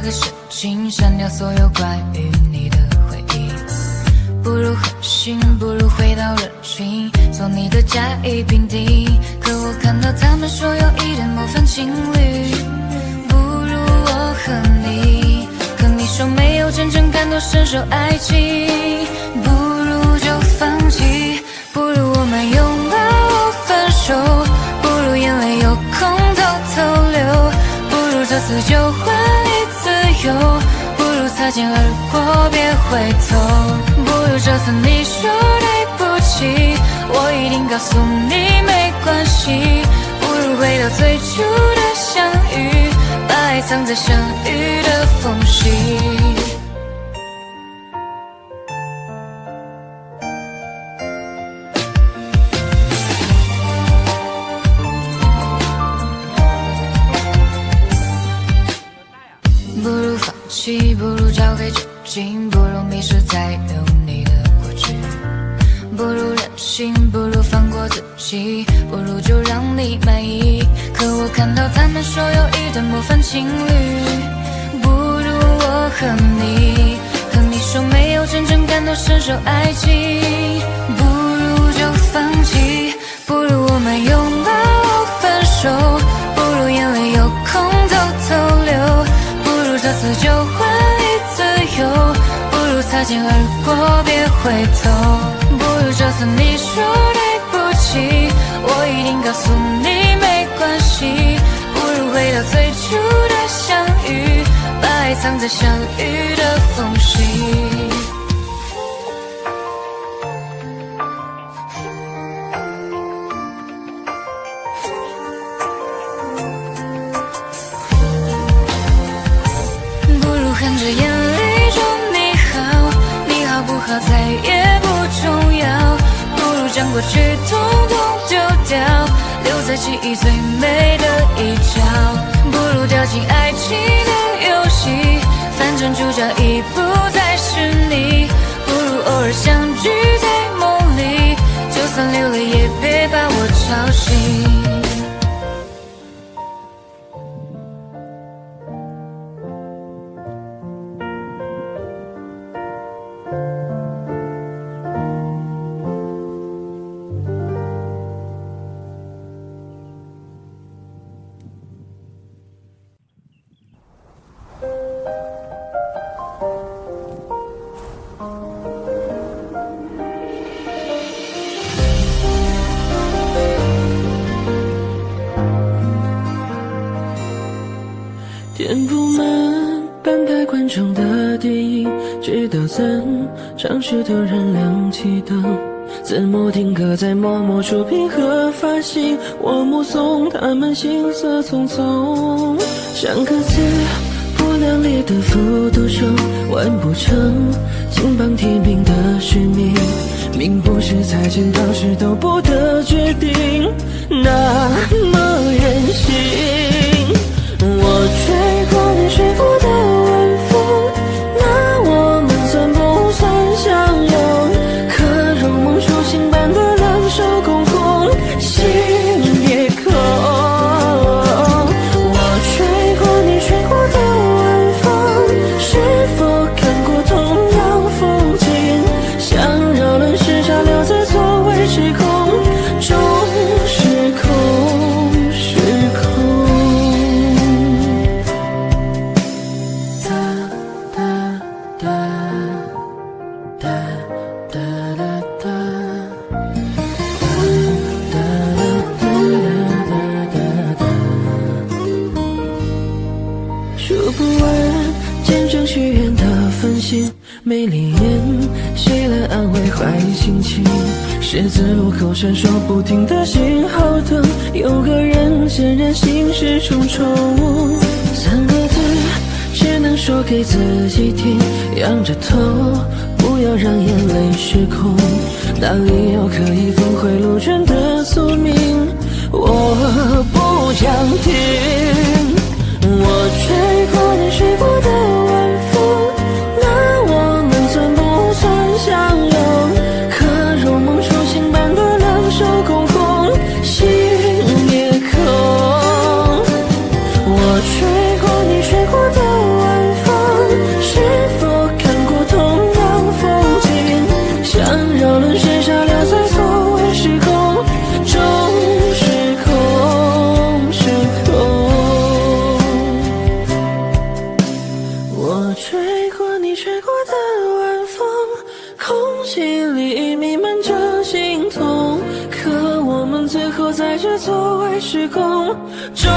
个神经，删掉所有关于你的回忆。不如狠心，不如回到人群，做你的甲乙丙丁。可我看到他们说有一点模范情侣，不如我和你。可你说没有真正感同身受爱情，不如就放弃。不如我们拥抱分手，不如眼泪有空偷偷流，不如这次就换你自由，不如擦肩而过别回头。不如这次你说对不起，我一定告诉你没关系。不如回到最初的相遇，把爱藏在相遇的缝隙。不如放弃，不如交给酒精，不如迷失在有你的过去。不如任性，不如放过自己，不如就让你满意。可我看到他们说有一对模范情侣，不如我和你。可你说没有真正感同身受爱情，不如就放弃。不如我们拥抱分手，不如眼泪有空偷偷流，不如这次就换你自由，不如擦肩而过别回头。不如这次你说对不起，我一定告诉你没关系。不如回到最初的相遇，把爱藏在相遇的缝隙。含着眼泪说你好，你好不好再也不重要，不如将过去统统丢掉，留在记忆最美的一角。不如掉进爱情的游戏，反正主角已不再是你。不如偶尔相聚在梦里，就算流泪也别把我吵醒。填不满半排观众的电影，直到怎场时突然亮起灯，字幕定格在某某出品和发行，我目送他们行色匆匆，像个字不良劣的复读生，完不成金榜题名的使命，命不是在检讨时都不得决定，那么任性。我吹过你吹过的晚风，那我们算不算相拥？可如梦初醒般的两手空空，心也空。我吹过你吹过的晚风，是否看过同样风景？想扰乱时差留在错位时空中，时空时空。说不完见证许愿的分心，没灵验谁来安慰坏心情？十字路口闪烁不停的信号灯，有个人显然心事重重，三个字只能说给自己听，仰着头不要让眼泪失控，哪里有可以峰回路转的宿命？我不想听。我吹过你吹过的晚风，那我们算不算相拥？可如梦初醒般的两手空空，心也空。我吹过你吹过的晚风，吹过你吹过的晚风，空气里弥漫着心痛，可我们最后在这错位时空中